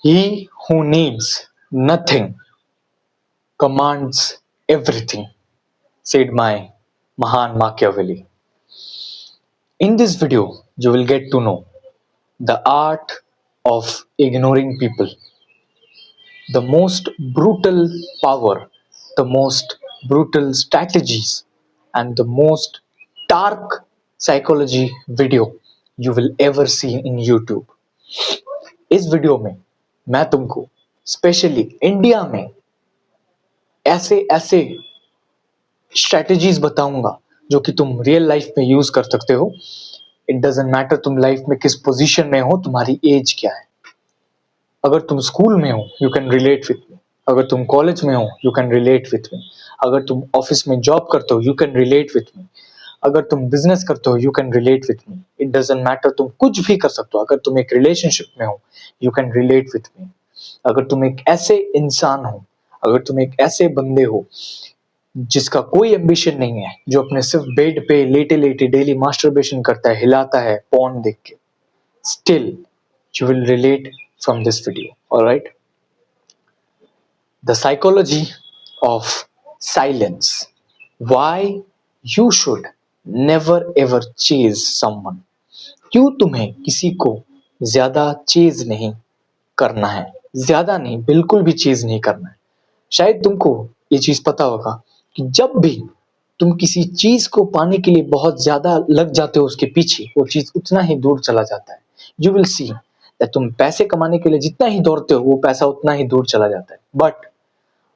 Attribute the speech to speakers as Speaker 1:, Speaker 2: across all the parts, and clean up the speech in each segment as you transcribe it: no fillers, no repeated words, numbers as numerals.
Speaker 1: He who needs nothing commands everything, said my Mahan Machiavelli. In this video, you will get to know the art of ignoring people, the most brutal power, the most brutal strategies, and the most dark psychology video you will ever see in YouTube. इस video में मैं तुमको specially India में ऐसे ऐसे strategies बताऊंगा जो कि तुम रियल लाइफ में यूज कर सकते हो. इट डजेंट मैटर तुम लाइफ में किस पोजीशन में हो, तुम्हारी एज क्या है. अगर तुम स्कूल में हो you can relate with me, अगर तुम कॉलेज में हो you can relate with me, अगर तुम ऑफिस में जॉब करते हो you can relate with me, अगर तुम बिजनेस करते हो you can relate with me. It doesn't matter तुम कुछ भी कर सकते हो. अगर तुम एक रिलेशनशिप में हो you can relate with me. अगर तुम एक ऐसे इंसान हो, अगर तुम एक ऐसे बंदे हो जिसका कोई एम्बिशन नहीं है, जो अपने सिर्फ बेड पे लेटे लेटे डेली मास्टरबेशन करता है, हिलाता है पॉर्न देख के, still you will relate from this video. Alright, the psychology of silence, why you should never ever chase someone. क्यों तुम्हें किसी को ज्यादा चेज नहीं करना है, ज्यादा नहीं, बिल्कुल भी चेज नहीं करना है. शायद तुमको ये चीज पता होगा कि जब भी तुम किसी चीज को पाने के लिए बहुत ज्यादा लग जाते हो उसके पीछे, वो चीज उतना ही दूर चला जाता है. यू विल सी दैट तुम पैसे कमाने के लिए जितना ही दौड़ते हो वो पैसा उतना ही दूर चला जाता है. बट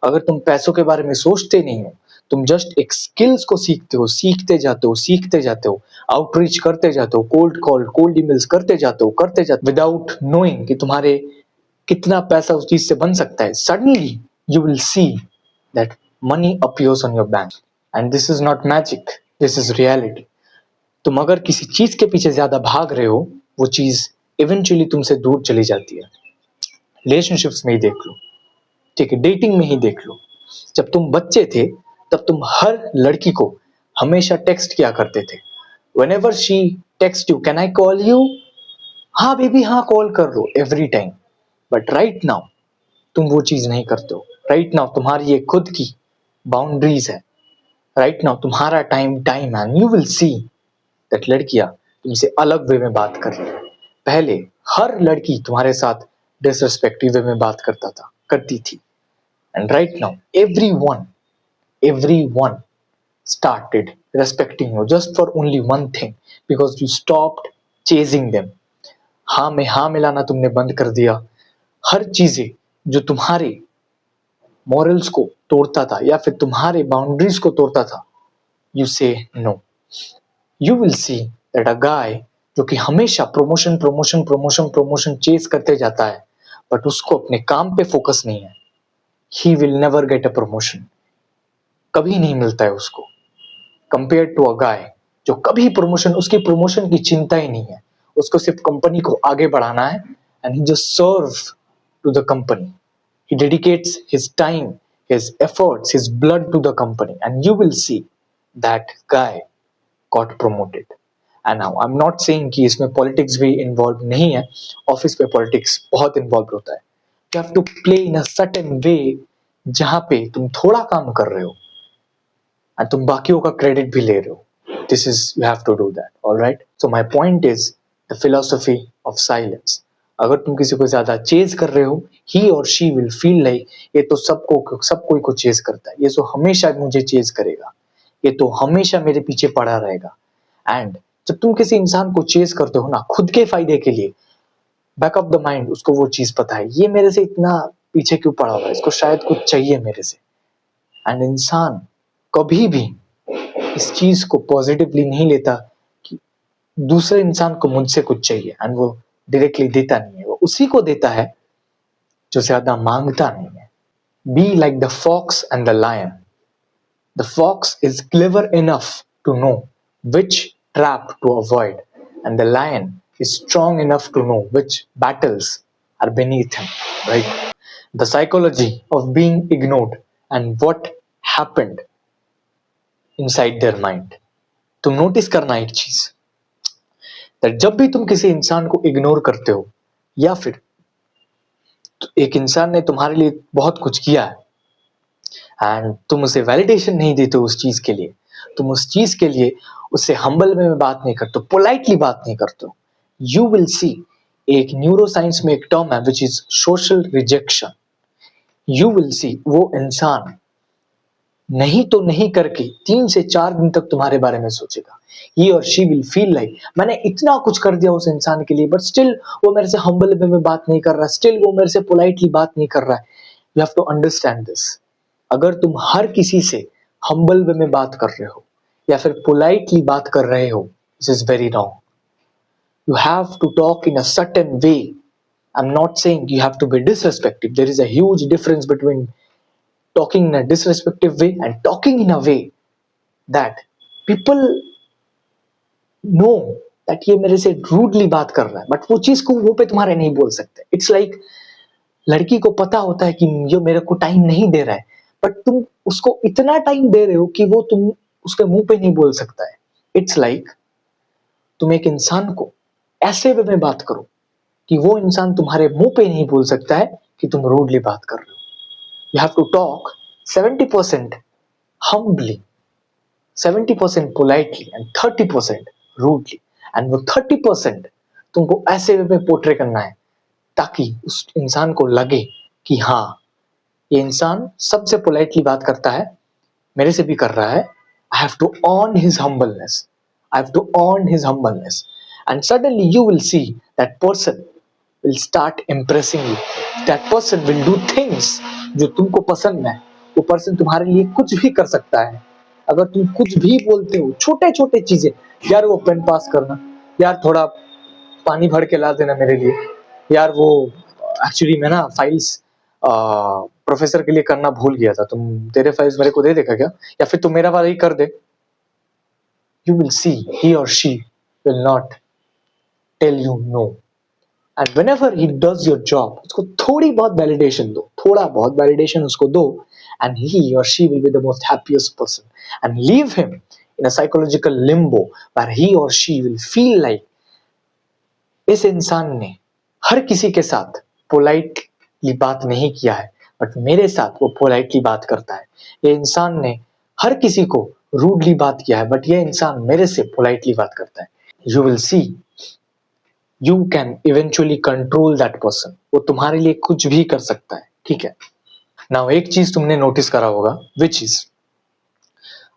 Speaker 1: अगर तुम पैसों के बारे में सोचते नहीं हो, तुम जस्ट एक स्किल्स को सीखते हो, सीखते जाते हो, आउटरीच करते जाते हो, कोल्ड कॉल, कोल्ड ईमेल्स करते जाते हो विदाउट नोइंग कि तुम्हारे कितना पैसा उस चीज से बन सकता है, suddenly you will see that money appears on your bank. And this is not magic, this is reality. तुम अगर किसी चीज के पीछे ज्यादा भाग रहे हो, वो चीज इवेंचुअली तुमसे दूर चली जाती है. रिलेशनशिप्स में ही देख लो, ठीक है, डेटिंग में ही देख लो. जब तुम बच्चे थे तब तुम हर लड़की को हमेशा टेक्स्ट किया करते थे. whenever she text you, can I call you? हाँ बेबी, हाँ कॉल कर लो, every time. But right now तुम वो चीज नहीं करते हो. राइट नाउ तुम्हारी ये खुद की बाउंड्रीज है. राइट नाउ तुम्हारा टाइम है. यू विल सी दैट लड़कियां तुमसे अलग वे में बात कर रही है. पहले हर लड़की तुम्हारे साथ डिसरिस्पेक्टिव वे में बात करती थी. And right now every one started respecting you just for only one thing, because you stopped chasing them. हाँ में हाँ मिलाना तुमने बंद कर दिया. हर चीजें जो तुम्हारे मॉरल्स को तोड़ता था या फिर तुम्हारे बाउंड्रीज को तोड़ता था, you say no. You will see that a guy जो कि हमेशा प्रमोशन चेस करते जाता है, बट उसको अपने काम पे फोकस नहीं है, he will never get a promotion. कभी नहीं मिलता है उसको, कंपेयर टू अ गाय जो कभी उसकी प्रमोशन की चिंता ही नहीं है. उसको सिर्फ कंपनी को आगे बढ़ाना है, and he just serve to the company. He dedicates his time, his efforts, his blood to the company, and you will see that guy got promoted. And now I'm not saying कि इसमें politics भी involved नहीं है. Office पे politics बहुत involved होता है. You have to play in a certain way जहाँ पे तुम थोड़ा काम कर रहे हो and तुम बाकियों का credit भी ले रहे हो. This is, you have to do that. All right. So my point is the philosophy of silence. अगर तुम किसी को ज्यादा चेज कर रहे हो, ही और शी विल फील लाइक ये तो सब कोई को चेज करता है, ये तो हमेशा मुझे चेज करेगा, ये तो हमेशा मेरे पीछे पड़ा रहेगा. एंड जब तुम किसी इंसान को चेज करते हो ना खुद के फायदे के लिए, बैक ऑफ द माइंड उसको वो चीज पता है, ये मेरे से इतना पीछे क्यों पड़ा हुआ है, इसको शायद कुछ चाहिए मेरे से. एंड इंसान कभी भी इस चीज को पॉजिटिवली नहीं लेता कि दूसरे इंसान को मुझसे कुछ चाहिए, एंड वो डायरेक्टली देता नहीं है, वो उसी को देता है जो ज्यादा मांगता नहीं है. Be like the fox and the lion. The fox is clever enough to know which trap to avoid, and the lion is strong enough to know which battles are beneath him, right? The psychology of being ignored and what happened inside their mind. तुम notice करना एक चीज, that जब भी तुम किसी इंसान को इग्नोर करते हो या फिर तो एक इंसान ने तुम्हारे लिए बहुत कुछ किया है एंड तुम उसे वैलिडेशन नहीं देते उस चीज के लिए, तुम उस चीज के लिए उससे हम्बल में बात नहीं करते, पोलाइटली बात नहीं करते, यू विल सी, एक न्यूरो साइंस में एक टर्म है which is social rejection. You will सी वो इंसान नहीं तो नहीं करके 3 से 4 दिन तक तुम्हारे बारे में सोचेगा। ही और शी विल फील लाइक मैंने इतना कुछ कर दिया उस इंसान के लिए, बट स्टिल वो मेरे से हम्बल वे में बात नहीं कर रहा, स्टिल वो मेरे से पोलाइटली बात नहीं कर रहा है। You have to understand this. अगर तुम हर किसी से हम्बल वे में बात कर रहे हो या फिर पोलाइटली बात कर रहे हो, this is very wrong. You have to talk in a certain way. I'm not saying you have to be disrespectful. There is a huge difference between talking in a disrespectful way and talking in a way that people know that ये मेरे से rudely बात कर रहा है, but वो चीज को मुंह पे तुम्हारे नहीं बोल सकते। इट्स लाइक लड़की को पता होता है कि ये मेरे को टाइम नहीं दे रहा है, बट तुम उसको इतना टाइम दे रहे हो कि वो तुम उसके मुंह पे नहीं बोल सकता है। इट्स लाइक तुम एक इंसान को ऐसे वे में बात करो कि वो इंसान तुम्हारे मुंह पे नहीं बोल सकता है कि तुम रूडली बात कर रहे हो। You have to talk 70% humbly, 70% politely and 30% rudely, and वो 30% तुमको ऐसे वे में पोर्ट्रे करना है ताकि उस इंसान को लगे कि हाँ ये इंसान सबसे पोलाइटली बात करता है, मेरे से भी कर रहा है। I have to on his humbleness, I have to earn his humbleness. And suddenly you will see that person will start impressing you. That person will do things जो तुमको पसंद है। वो person तुम्हारे लिए कुछ भी कर सकता है। अगर तुम कुछ भी बोलते हो, छोटे छोटे चीजें, यार वो पेन पास करना, यार थोड़ा पानी भर के ला देना मेरे लिए, यार वो एक्चुअली मैं ना फाइल्स प्रोफेसर के लिए करना भूल गया था, तुम तेरे फाइल्स मेरे को दे देगा क्या, या फिर तुम मेरा वाला ही कर दे। You will see he or she will not tell you no. And whenever he does your job, उसको थोड़ी बहुत validation दो, थोड़ा बहुत validation उसको दो, and he or she will be the most happiest person. And leave him in a psychological limbo where he or she will feel like इस इंसान ने हर किसी के साथ पोलाइटली बात नहीं किया है, बट मेरे साथ वो पोलाइटली बात करता है। ये इंसान ने हर किसी को रूडली बात किया है, बट ये इंसान मेरे से पोलाइटली बात करता है। You will C you can eventually control that person. वो तुम्हारे लिए कुछ भी कर सकता है, ठीक है। नाउ एक चीज तुमने नोटिस करा होगा, विच इज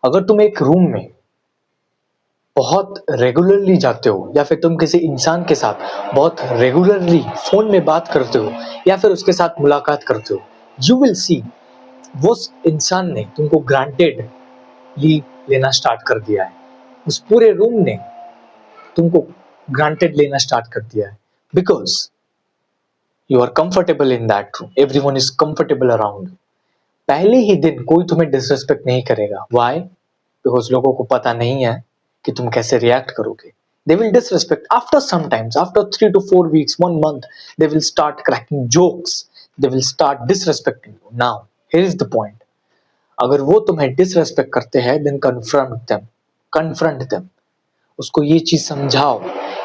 Speaker 1: अगर तुम एक रूम में बहुत रेगुलरली जाते हो या फिर तुम किसी इंसान के साथ बहुत रेगुलरली फोन में बात करते हो या फिर उसके साथ मुलाकात करते हो, यू विल सी वो इंसान ने तुमको ग्रांटेड लेना स्टार्ट कर दिया है। उस पूरे रूम ने तुमको ग्रांटेड लेना स्टार्ट कर दिया है, because you are comfortable in that room, everyone is comfortable around you. पहले ही दिन कोई तुम्हें डिसरिस्पेक्ट नहीं करेगा। व्हाई? बिकॉज लोगों को पता नहीं है कि तुम कैसे रिएक्ट करोगे। They will disrespect after sometimes, after 3 to 4 weeks, 1 month, they will start cracking jokes. They will start disrespecting you. Now, here is the point. अगर वो तुम्हें डिसरेस्पेक्ट करते हैं, then confront them. उसको ये चीज समझाओ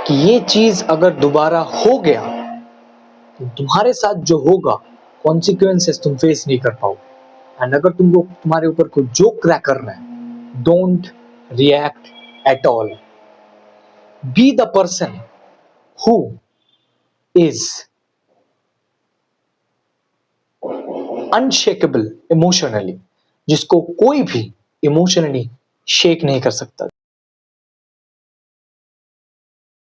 Speaker 1: कि ये चीज अगर दोबारा हो गया तो तुम्हारे साथ जो होगा कॉन्सिक्वेंसेस तुम फेस नहीं कर पाओगे। एंड अगर तुमको तुम्हारे ऊपर कोई जोक क्रैक कर रहा है, don't react at all. Be the person who is unshakeable emotionally, जिसको कोई भी इमोशनली शेक नहीं कर सकता।